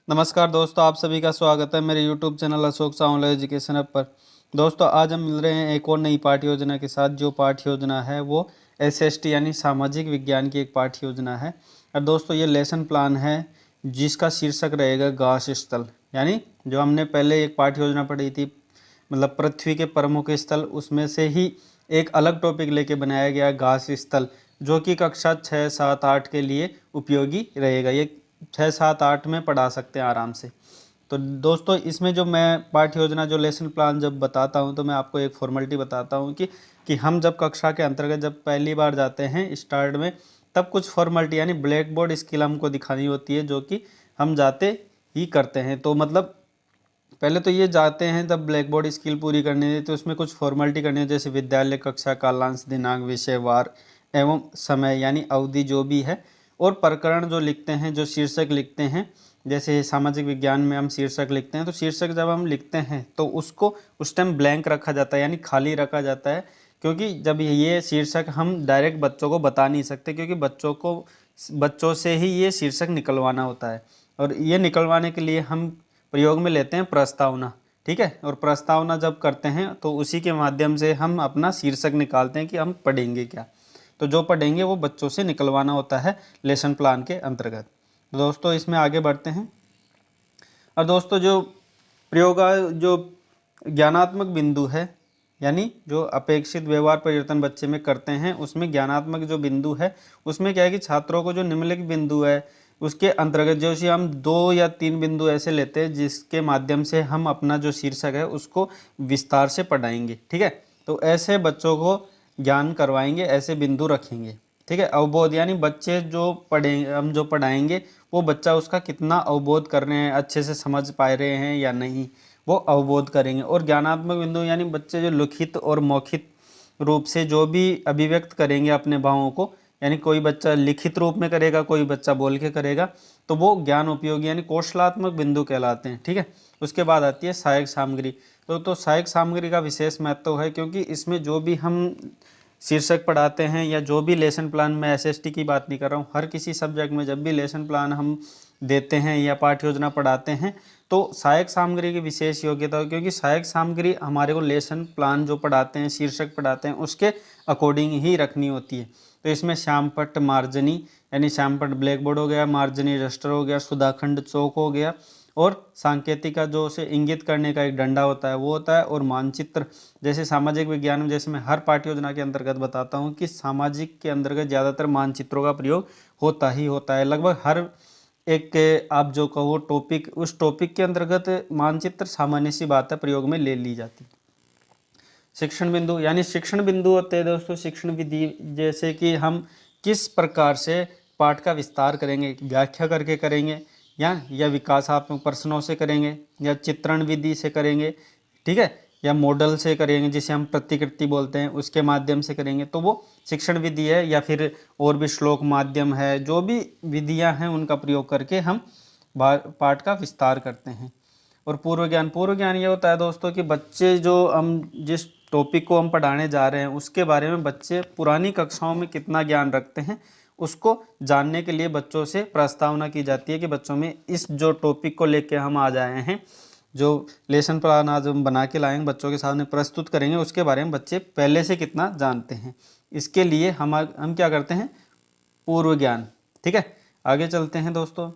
नमस्कार दोस्तों, आप सभी का स्वागत है मेरे YouTube चैनल अशोक सा ऑनलाइन एजुकेशन ऐप पर। दोस्तों, आज हम मिल रहे हैं एक और नई पाठ्य योजना के साथ। जो पाठ्य योजना है वो एसएसटी यानी सामाजिक विज्ञान की एक पाठ्य योजना है। और दोस्तों, ये लेसन प्लान है जिसका शीर्षक रहेगा घास स्थल। यानी जो हमने पहले एक पाठ्य योजना पढ़ी थी, मतलब पृथ्वी के प्रमुख स्थल, उसमें से ही एक अलग टॉपिक लेके बनाया गया घास स्थल, जो कि कक्षा 6, 7, 8 के लिए उपयोगी रहेगा। ये 6, 7, 8 में पढ़ा सकते हैं आराम से। तो दोस्तों, इसमें जो मैं पाठ्य योजना जो लेसन प्लान जब बताता हूँ तो मैं आपको एक फॉर्मेलिटी बताता हूँ कि हम जब कक्षा के अंतर्गत जब पहली बार जाते हैं स्टार्ट में, तब कुछ फॉर्मेलिटी यानी ब्लैक बोर्ड स्किल हमको दिखानी होती है, जो कि हम जाते ही करते हैं। तो मतलब पहले तो ये जाते हैं तब ब्लैक बोर्ड स्किल पूरी करनी है, तो उसमें कुछ फॉर्मेलिटी करनी है, जैसे विद्यालय, कक्षा, कालांश, दिनांक, विषय, वार एवं समय यानी अवधि जो भी है, और प्रकरण जो लिखते हैं, जो शीर्षक लिखते हैं। जैसे सामाजिक विज्ञान में हम शीर्षक लिखते हैं, तो शीर्षक जब हम लिखते हैं तो उसको उस टाइम ब्लैंक रखा जाता है यानी खाली रखा जाता है, क्योंकि जब ये शीर्षक हम डायरेक्ट बच्चों को बता नहीं सकते, क्योंकि बच्चों से ही ये शीर्षक निकलवाना होता है। और ये निकलवाने के लिए हम प्रयोग में लेते हैं प्रस्तावना। ठीक है, और प्रस्तावना जब करते हैं तो उसी के माध्यम से हम अपना शीर्षक निकालते हैं कि हम पढ़ेंगे क्या। तो जो पढ़ेंगे वो बच्चों से निकलवाना होता है लेसन प्लान के अंतर्गत। तो दोस्तों, इसमें आगे बढ़ते हैं। और दोस्तों, जो ज्ञानात्मक बिंदु है, यानी जो अपेक्षित व्यवहार परिवर्तन बच्चे में करते हैं, उसमें ज्ञानात्मक जो बिंदु है उसमें क्या है कि छात्रों को जो निम्नलिखित बिंदु है उसके अंतर्गत जैसे हम 2 या 3 बिंदु ऐसे लेते हैं जिसके माध्यम से हम अपना जो शीर्षक है उसको विस्तार से पढ़ाएंगे। ठीक है, तो ऐसे बच्चों को ज्ञान करवाएंगे, ऐसे बिंदु रखेंगे। ठीक है, अवबोध यानी बच्चे जो पढ़ेंगे, हम जो पढ़ाएंगे वो बच्चा उसका कितना अवबोध कर रहे हैं, अच्छे से समझ पा रहे हैं या नहीं, वो अवबोध करेंगे। और ज्ञानात्मक बिंदु यानी बच्चे जो लिखित और मौखिक रूप से जो भी अभिव्यक्त करेंगे अपने भावों को, यानी कोई बच्चा लिखित रूप में करेगा, कोई बच्चा बोल के करेगा, तो वो ज्ञान उपयोगी यानी कौशलात्मक बिंदु कहलाते हैं। ठीक है, उसके बाद आती है सहायक सामग्री। तो सहायक सामग्री का विशेष महत्व है, क्योंकि इसमें जो भी हम शीर्षक पढ़ाते हैं या जो भी लेसन प्लान, में एसएसटी की बात नहीं कर रहा हूँ, हर किसी सब्जेक्ट में जब भी लेसन प्लान हम देते हैं या पाठ्य योजना पढ़ाते हैं तो सहायक सामग्री की विशेष योग्यता हो, क्योंकि सहायक सामग्री हमारे को लेसन प्लान जो पढ़ाते हैं, शीर्षक पढ़ाते हैं, उसके अकॉर्डिंग ही रखनी होती है। तो इसमें श्यामपट्ट मार्जनी यानी श्यामपट्ट ब्लैक बोर्ड हो गया, मार्जनी रजिस्टर हो गया, सुधाखंड चौक हो गया, और सांकेतिका जो उसे इंगित करने का एक डंडा होता है वो होता है, और मानचित्र। जैसे सामाजिक विज्ञान में, जैसे मैं हर पाठ्य योजना के अंतर्गत बताता हूँ कि सामाजिक के अंतर्गत ज़्यादातर मानचित्रों का प्रयोग होता ही होता है। लगभग हर एक आप जो कहो टॉपिक, उस टॉपिक के अंतर्गत मानचित्र सामान्य सी बात है प्रयोग में ले ली जाती। शिक्षण बिंदु यानी शिक्षण बिंदु होते हैं दोस्तों शिक्षण विधि, जैसे कि हम किस प्रकार से पाठ का विस्तार करेंगे, व्याख्या करके करेंगे या विकासात्मक प्रश्नों से करेंगे, या चित्रण विधि से करेंगे। ठीक है, या मॉडल से करेंगे जिसे हम प्रतिकृति बोलते हैं, उसके माध्यम से करेंगे, तो वो शिक्षण विधि है। या फिर और भी श्लोक माध्यम है, जो भी विधियां हैं उनका प्रयोग करके हम पाठ का विस्तार करते हैं। और पूर्व ज्ञान ये होता है दोस्तों कि बच्चे जो हम जिस टॉपिक को हम पढ़ाने जा रहे हैं उसके बारे में बच्चे पुरानी कक्षाओं में कितना ज्ञान रखते हैं, उसको जानने के लिए बच्चों से प्रस्तावना की जाती है कि बच्चों में इस जो टॉपिक को लेके हम आ जाए हैं, जो लेसन प्लान आज हम बना के लाएंगे, बच्चों के सामने प्रस्तुत करेंगे, उसके बारे में बच्चे पहले से कितना जानते हैं। इसके लिए हम क्या करते हैं, पूर्व ज्ञान। ठीक है, आगे चलते हैं दोस्तों।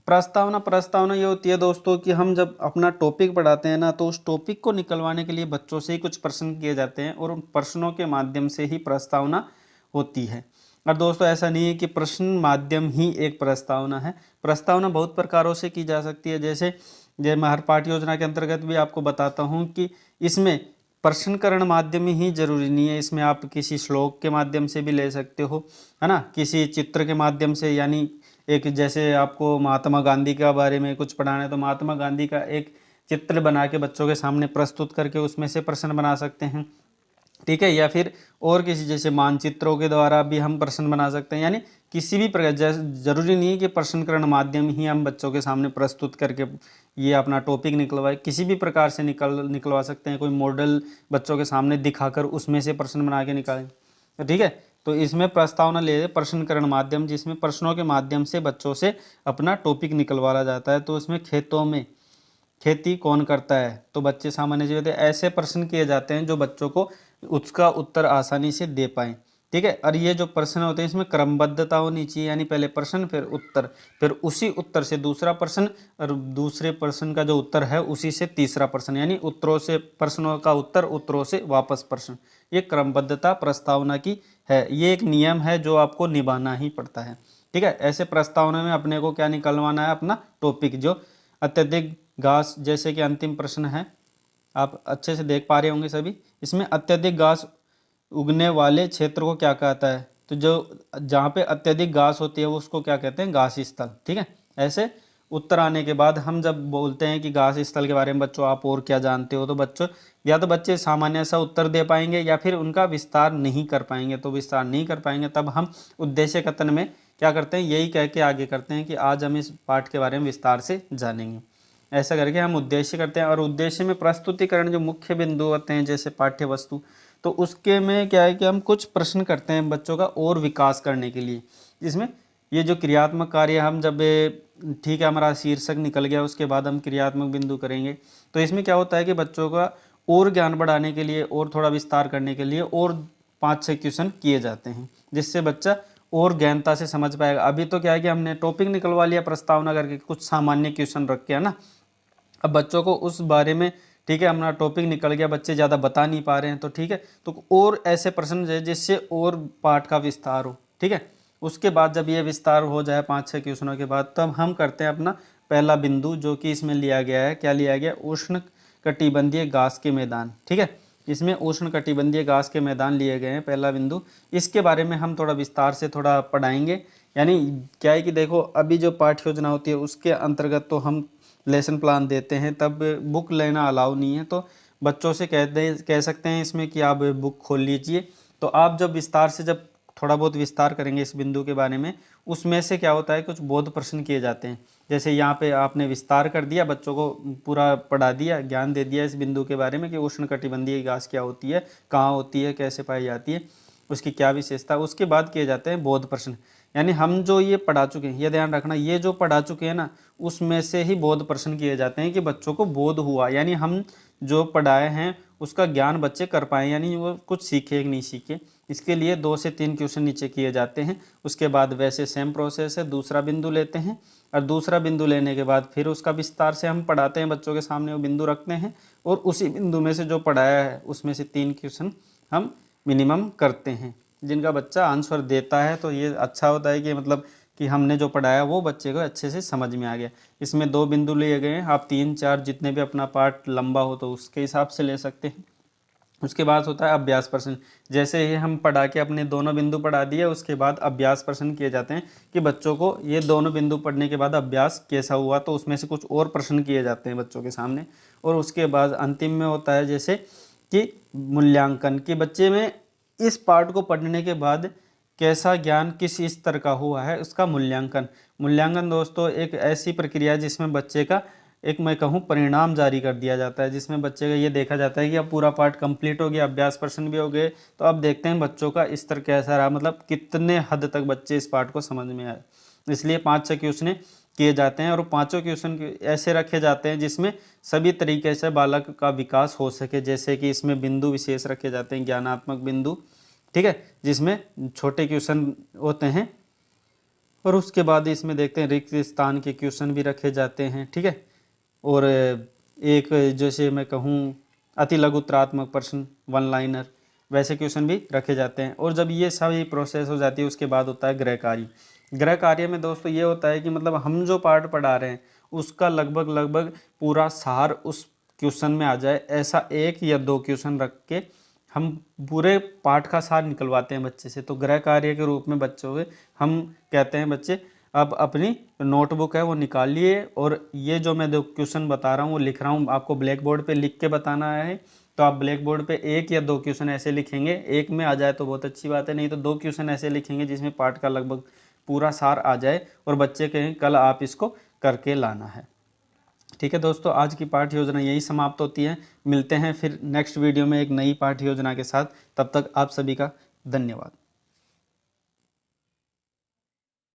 प्रस्तावना ये होती है दोस्तों कि हम जब अपना टॉपिक पढ़ाते हैं ना, तो उस टॉपिक को निकलवाने के लिए बच्चों से ही कुछ प्रश्न किए जाते हैं, और उन प्रश्नों के माध्यम से ही प्रस्तावना होती है। और दोस्तों, ऐसा नहीं है कि प्रश्न माध्यम ही एक प्रस्तावना है। प्रस्तावना बहुत प्रकारों से की जा सकती है। जैसे मैं हर पाठ्य योजना के अंतर्गत भी आपको बताता हूँ कि इसमें प्रश्नकरण माध्यम ही जरूरी नहीं है, इसमें आप किसी श्लोक के माध्यम से भी ले सकते हो, है ना, किसी चित्र के माध्यम से। यानी एक जैसे आपको महात्मा गांधी के बारे में कुछ पढ़ाना है तो महात्मा गांधी का एक चित्र बना के बच्चों के सामने प्रस्तुत करके उसमें से प्रश्न बना सकते हैं। ठीक है, या फिर और किसी जैसे मानचित्रों के द्वारा भी हम प्रश्न बना सकते हैं। यानी किसी भी प्रकार, जरूरी नहीं है कि प्रश्नकरण माध्यम ही हम बच्चों के सामने प्रस्तुत करके ये अपना टॉपिक निकलवाए, किसी भी प्रकार से निकलवा सकते हैं। कोई मॉडल बच्चों के सामने दिखाकर उसमें से प्रश्न बना के निकालें। तो ठीक है, तो इसमें प्रस्तावना ले प्रश्नकरण माध्यम, जिसमें प्रश्नों के माध्यम से बच्चों से अपना टॉपिक निकलवाया जाता है। तो इसमें खेतों में खेती कौन करता है, तो बच्चे सामान्य जीव होते हैं। ऐसे प्रश्न किए जाते हैं जो बच्चों को उसका उत्तर आसानी से दे पाएं। ठीक है, और ये जो प्रश्न होते हैं इसमें क्रमबद्धता होनी चाहिए, यानी पहले प्रश्न फिर उत्तर, फिर उसी उत्तर से दूसरा प्रश्न, और दूसरे प्रश्न का जो उत्तर है उसी से तीसरा प्रश्न, यानी उत्तरों से प्रश्नों का उत्तर, उत्तरों से वापस प्रश्न। ये क्रमबद्धता प्रस्तावना की है, ये एक नियम है जो आपको निभाना ही पड़ता है। ठीक है, ऐसे प्रस्तावना में अपने को क्या निकलवाना है, अपना टॉपिक। जो अत्यधिक घास, जैसे कि अंतिम प्रश्न है, आप अच्छे से देख पा रहे होंगे सभी। इसमें अत्यधिक घास उगने वाले क्षेत्र को क्या कहता है, तो जो जहाँ पे अत्यधिक घास होती है वो उसको क्या कहते हैं, घास स्थल। ठीक है, ऐसे उत्तर आने के बाद हम जब बोलते हैं कि घास स्थल के बारे में बच्चों आप और क्या जानते हो, तो बच्चों या तो बच्चे सामान्य सा उत्तर दे पाएंगे या फिर उनका विस्तार नहीं कर पाएंगे। तो विस्तार नहीं कर पाएंगे तब हम उद्देश्य कथन में क्या करते हैं, यही कह के आगे करते हैं कि आज हम इस पाठ के बारे में विस्तार से जानेंगे। ऐसा करके हम उद्देश्य करते हैं। और उद्देश्य में प्रस्तुतिकरण जो मुख्य बिंदु होते हैं जैसे पाठ्य वस्तु, तो उसके में क्या है कि हम कुछ प्रश्न करते हैं बच्चों का और विकास करने के लिए। जिसमें ये जो क्रियात्मक कार्य हम जब, ठीक है, हमारा शीर्षक निकल गया, उसके बाद हम क्रियात्मक बिंदु करेंगे। तो इसमें क्या होता है कि बच्चों का और ज्ञान बढ़ाने के लिए और थोड़ा विस्तार करने के लिए और 5-6 क्वेश्चन किए जाते हैं, जिससे बच्चा और गहनता से समझ पाएगा। अभी तो क्या है कि हमने टॉपिक निकलवा लिया प्रस्तावना करके, कुछ सामान्य क्वेश्चन रख के, है ना। अब बच्चों को उस बारे में, ठीक है, हमारा टॉपिक निकल गया, बच्चे ज़्यादा बता नहीं पा रहे हैं, तो ठीक है, तो और ऐसे प्रश्न जिससे और पाठ का विस्तार हो। ठीक है, उसके बाद जब ये विस्तार हो जाए 5-6 क्वेश्चनों के बाद, तब हम करते हैं अपना पहला बिंदु, जो कि इसमें लिया गया है। क्या लिया गया, उष्ण कटिबंधीय घास के मैदान। ठीक है, इसमें उष्ण कटिबंधीय घास के मैदान लिए गए हैं, पहला बिंदु। इसके बारे में हम थोड़ा विस्तार से थोड़ा पढ़ाएंगे। यानी क्या है कि देखो, अभी जो पाठ्य योजना होती है उसके अंतर्गत तो हम लेसन प्लान देते हैं, तब बुक लेना अलाउ नहीं है। तो बच्चों से कह सकते हैं इसमें कि आप बुक खोल लीजिए। तो आप जब विस्तार से, जब थोड़ा बहुत विस्तार करेंगे इस बिंदु के बारे में, उसमें से क्या होता है, कुछ बोध प्रश्न किए जाते हैं। जैसे यहाँ पे आपने विस्तार कर दिया, बच्चों को पूरा पढ़ा दिया, ज्ञान दे दिया इस बिंदु के बारे में कि उष्णकटिबंधीय घास क्या होती है, कहाँ होती है, कैसे पाई जाती है, उसकी क्या विशेषता। उसके बाद किए जाते हैं बोध प्रश्न। यानी हम जो ये पढ़ा चुके हैं, ये ध्यान रखना, ये जो पढ़ा चुके हैं ना, उसमें से ही बोध प्रश्न किए जाते हैं कि बच्चों को बोध हुआ, यानी हम जो पढ़ाए हैं उसका ज्ञान बच्चे कर पाए, यानी वो कुछ सीखे कि नहीं सीखे। इसके लिए 2 से 3 क्वेश्चन नीचे किए जाते हैं। उसके बाद वैसे सेम प्रोसेस है, दूसरा बिंदु लेते हैं, और दूसरा बिंदु लेने के बाद फिर उसका विस्तार से हम पढ़ाते हैं, बच्चों के सामने वो बिंदु रखते हैं, और उसी बिंदु में से जो पढ़ाया है उसमें से 3 क्वेश्चन हम मिनिमम करते हैं, जिनका बच्चा आंसर देता है। तो ये अच्छा होता है कि मतलब कि हमने जो पढ़ाया वो बच्चे को अच्छे से समझ में आ गया। इसमें 2 बिंदु लिए गए हैं, आप 3-4 जितने भी अपना पार्ट लंबा हो तो उसके हिसाब से ले सकते हैं। उसके बाद होता है अभ्यास प्रश्न। जैसे ही हम पढ़ा के अपने दोनों बिंदु पढ़ा दिए, उसके बाद अभ्यास प्रश्न किए जाते हैं कि बच्चों को ये दोनों बिंदु पढ़ने के बाद अभ्यास कैसा हुआ, तो उसमें से कुछ और प्रश्न किए जाते हैं बच्चों के सामने। और उसके बाद अंतिम में होता है जैसे कि मूल्यांकन, कि बच्चे में इस पाठ को पढ़ने के बाद कैसा ज्ञान किस स्तर का हुआ है, उसका मूल्यांकन। मूल्यांकन दोस्तों एक ऐसी प्रक्रिया है जिसमें बच्चे का एक, मैं कहूँ, परिणाम जारी कर दिया जाता है, जिसमें बच्चे का ये देखा जाता है कि अब पूरा पाठ कंप्लीट हो गया, अभ्यास प्रश्न भी हो गए, तो अब देखते हैं बच्चों का स्तर कैसा रहा, मतलब कितने हद तक बच्चे इस पाठ को समझ में आए। इसलिए 5-6 क्वेश्चन किए जाते हैं, और 5 क्वेश्चन ऐसे रखे जाते हैं जिसमें सभी तरीके से बालक का विकास हो सके। जैसे कि इसमें बिंदु विशेष रखे जाते हैं, ज्ञानात्मक बिंदु, ठीक है, जिसमें छोटे क्वेश्चन होते हैं। और उसके बाद इसमें देखते हैं रिक्त स्थान के क्वेश्चन भी रखे जाते हैं, ठीक है। और एक, जैसे मैं कहूँ, अति लघुत्रात्मक प्रश्न, 1 लाइनर, वैसे क्वेश्चन भी रखे जाते हैं। और जब ये सभी प्रोसेस हो जाती है, उसके बाद होता है गृह कार्य। गृह कार्य में दोस्तों ये होता है कि मतलब हम जो पाठ पढ़ा रहे हैं उसका लगभग पूरा सार उस क्वेश्चन में आ जाए, ऐसा 1 या 2 क्वेश्चन रख के हम पूरे पाठ का सार निकलवाते हैं बच्चे से। तो गृह कार्य के रूप में बच्चों के हम कहते हैं, बच्चे अब अपनी नोटबुक है वो निकालिए, और ये जो मैं 2 क्वेश्चन बता रहा हूँ वो लिख रहा हूँ, आपको ब्लैक बोर्ड पे लिख के बताना है। तो आप ब्लैक बोर्ड पे 1 या 2 क्वेश्चन ऐसे लिखेंगे, 1 में आ जाए तो बहुत अच्छी बात है, नहीं तो 2 क्वेश्चन ऐसे लिखेंगे जिसमें पाठ का लगभग पूरा सार आ जाए, और बच्चे कहें कल आप इसको करके लाना है। ठीक है दोस्तों, आज की पाठ्य योजना यही समाप्त होती है। मिलते हैं फिर नेक्स्ट वीडियो में एक नई पाठ्य योजना के साथ। तब तक आप सभी का धन्यवाद।